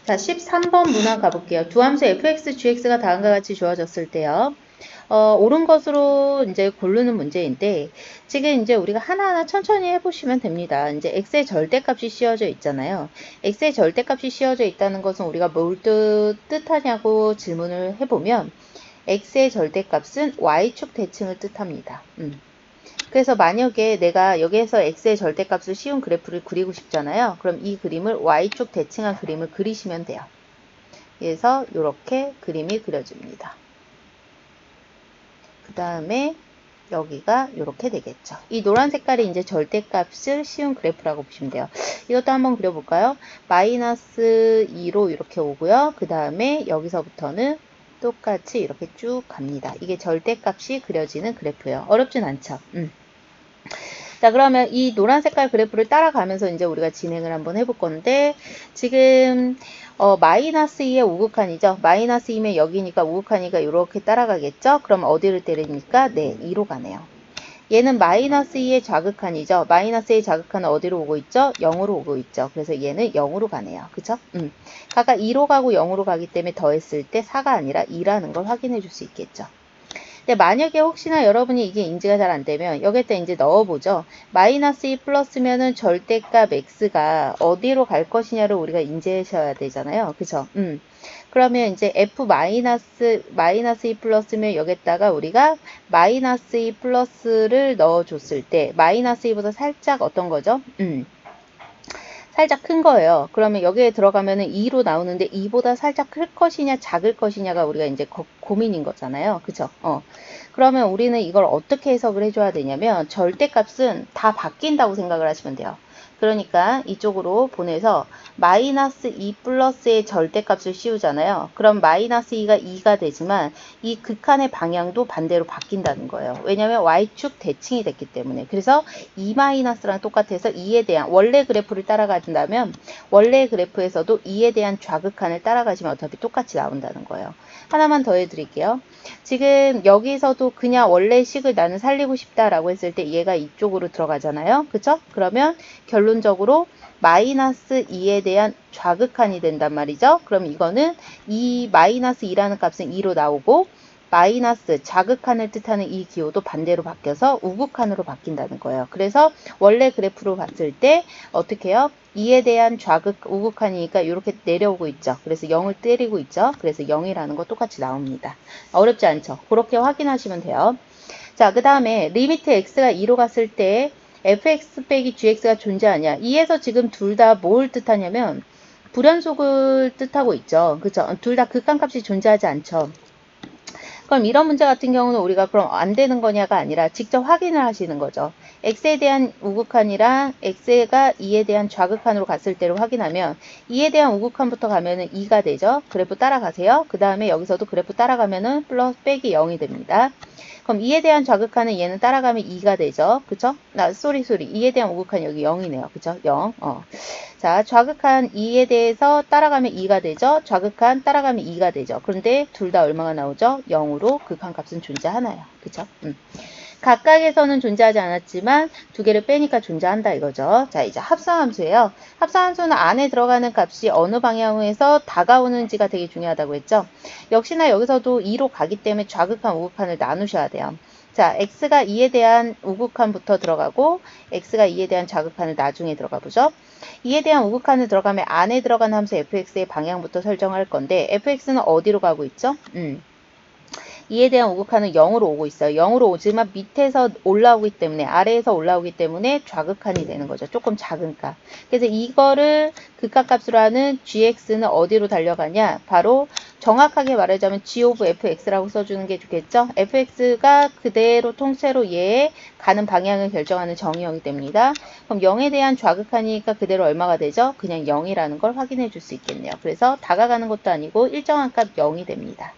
자, 13번 문항 가볼게요. 두 함수 fx, gx가 다음과 같이 주어졌을 때요. 옳은 것으로 이제 고르는 문제인데, 지금 이제 우리가 하나하나 천천히 해보시면 됩니다. 이제 x의 절대값이 씌워져 있잖아요. x의 절대값이 씌워져 있다는 것은 우리가 뭘 뜻하냐고 질문을 해보면, x의 절대값은 y축 대칭을 뜻합니다. 그래서 만약에 내가 여기에서 x의 절대값을 씌운 그래프를 그리고 싶잖아요. 그럼 이 그림을 y축 대칭한 그림을 그리시면 돼요. 그래서 이렇게 그림이 그려집니다. 그 다음에 여기가 이렇게 되겠죠. 이 노란 색깔이 이제 절대값을 씌운 그래프라고 보시면 돼요. 이것도 한번 그려볼까요? 마이너스 2로 이렇게 오고요. 그 다음에 여기서부터는 똑같이 이렇게 쭉 갑니다. 이게 절대값이 그려지는 그래프예요. 어렵진 않죠? 자, 그러면 이 노란 색깔 그래프를 따라가면서 이제 우리가 진행을 한번 해볼 건데, 지금, 마이너스 2의 우극한이죠. 마이너스 2면 여기니까 우극한이가 이렇게 따라가겠죠? 그럼 어디를 때리니까? 네, 2로 가네요. 얘는 마이너스 2의 좌극한이죠. 마이너스 2의 좌극한은 어디로 오고 있죠? 0으로 오고 있죠. 그래서 얘는 0으로 가네요. 그쵸? 각각 2로 가고 0으로 가기 때문에 더했을 때 4가 아니라 2라는 걸 확인해 줄 수 있겠죠. 근데 만약에 혹시나 여러분이 이게 인지가 잘 안 되면 여기에다 이제 넣어보죠. 마이너스 2 플러스면은 절대값 x가 어디로 갈 것이냐를 우리가 인지하셔야 되잖아요. 그죠? 그러면 이제 f 마이너스 2 플러스면 여기다가 우리가 마이너스 2 플러스를 넣어줬을 때 마이너스 2보다 살짝 어떤 거죠? 살짝 큰 거예요. 그러면 여기에 들어가면은 2로 나오는데 2보다 살짝 클 것이냐 작을 것이냐가 우리가 이제 고민인 거잖아요. 그쵸? 그러면 우리는 이걸 어떻게 해석을 해줘야 되냐면 절대값은 다 바뀐다고 생각을 하시면 돼요. 그러니까 이쪽으로 보내서 마이너스 2 플러스의 절대값을 씌우잖아요. 그럼 마이너스 2가 2가 되지만 이 극한의 방향도 반대로 바뀐다는 거예요. 왜냐하면 y축 대칭이 됐기 때문에. 그래서 2 마이너스랑 똑같아서 2에 대한 원래 그래프를 따라간다면 원래 그래프에서도 2에 대한 좌극한을 따라가시면 어차피 똑같이 나온다는 거예요. 하나만 더 해드릴게요. 지금 여기서도 그냥 원래 식을 나는 살리고 싶다라고 했을 때 얘가 이쪽으로 들어가잖아요. 그쵸? 그러면 결론적으로 마이너스 2에 대한 좌극한이 된단 말이죠. 그럼 이거는 이 마이너스 2라는 값은 2로 나오고 마이너스 자극한을 뜻하는 이 기호도 반대로 바뀌어서 우극한으로 바뀐다는 거예요. 그래서 원래 그래프로 봤을 때 어떻게 해요? 2에 대한 좌극, 우극한이니까 이렇게 내려오고 있죠. 그래서 0을 때리고 있죠. 그래서 0이라는 거 똑같이 나옵니다. 어렵지 않죠? 그렇게 확인하시면 돼요. 자, 그 다음에 리미트 x가 2로 갔을 때 fx 빼기 gx가 존재하냐. 이에서 지금 둘 다 뭘 뜻하냐면 불연속을 뜻하고 있죠. 그쵸? 둘 다 극한값이 존재하지 않죠. 그럼 이런 문제 같은 경우는 우리가 그럼 안 되는 거냐가 아니라 직접 확인을 하시는 거죠. x에 대한 우극한이랑 x가 2에 대한 좌극한으로 갔을 때를 확인하면 2에 대한 우극한부터 가면은 2가 되죠. 그래프 따라가세요. 그 다음에 여기서도 그래프 따라가면은 플러스 빼기 0이 됩니다. 그럼 2에 대한 좌극한은 얘는 따라가면 2가 되죠. 그쵸? 쏘리. 2에 대한 우극한 여기 0이네요. 그쵸? 0. 자, 좌극한 2에 대해서 따라가면 2가 되죠. 좌극한 따라가면 2가 되죠. 그런데 둘 다 얼마가 나오죠? 0으로 극한값은 존재하나요? 그쵸? 각각에서는 존재하지 않았지만 두 개를 빼니까 존재한다 이거죠. 자, 이제 합성함수예요. 합성함수는 안에 들어가는 값이 어느 방향에서 다가오는지가 되게 중요하다고 했죠. 역시나 여기서도 2로 가기 때문에 좌극한, 우극한을 나누셔야 돼요. 자, x가 2에 대한 우극한부터 들어가고 x가 2에 대한 좌극한을 나중에 들어가 보죠. 2에 대한 우극한을 들어가면 안에 들어가는 함수 fx의 방향부터 설정할 건데 fx는 어디로 가고 있죠? 2에 대한 우극한은 0으로 오고 있어요. 0으로 오지만 밑에서 올라오기 때문에 아래에서 올라오기 때문에 좌극한이 되는 거죠. 조금 작은 값. 그래서 이거를 극한값으로 하는 gx는 어디로 달려가냐? 바로 정확하게 말하자면 g of fx라고 써주는 게 좋겠죠. fx가 그대로 통째로 얘에 가는 방향을 결정하는 정의형이 됩니다. 그럼 0에 대한 좌극하니까 그대로 얼마가 되죠? 그냥 0이라는 걸 확인해 줄 수 있겠네요. 그래서 다가가는 것도 아니고 일정한 값 0이 됩니다.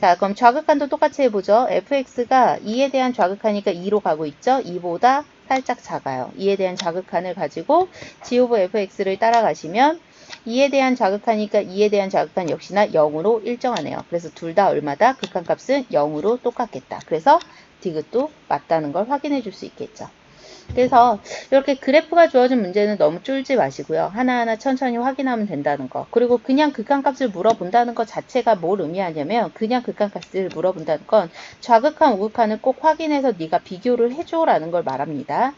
자, 그럼 좌극한도 똑같이 해보죠. fx가 2에 대한 좌극하니까 2로 가고 있죠. 2보다 살짝 작아요. 2에 대한 좌극한을 가지고 g of fx를 따라가시면 2에 대한 좌극하니까 2에 대한 좌극한 역시나 0으로 일정하네요. 그래서 둘 다 얼마다? 극한값은 0으로 똑같겠다. 그래서 디귿도 맞다는 걸 확인해 줄 수 있겠죠. 그래서 이렇게 그래프가 주어진 문제는 너무 쫄지 마시고요. 하나하나 천천히 확인하면 된다는 거. 그리고 그냥 극한값을 물어본다는 것 자체가 뭘 의미하냐면 그냥 극한값을 물어본다는 건 좌극한 우극한을 꼭 확인해서 네가 비교를 해줘라는 걸 말합니다.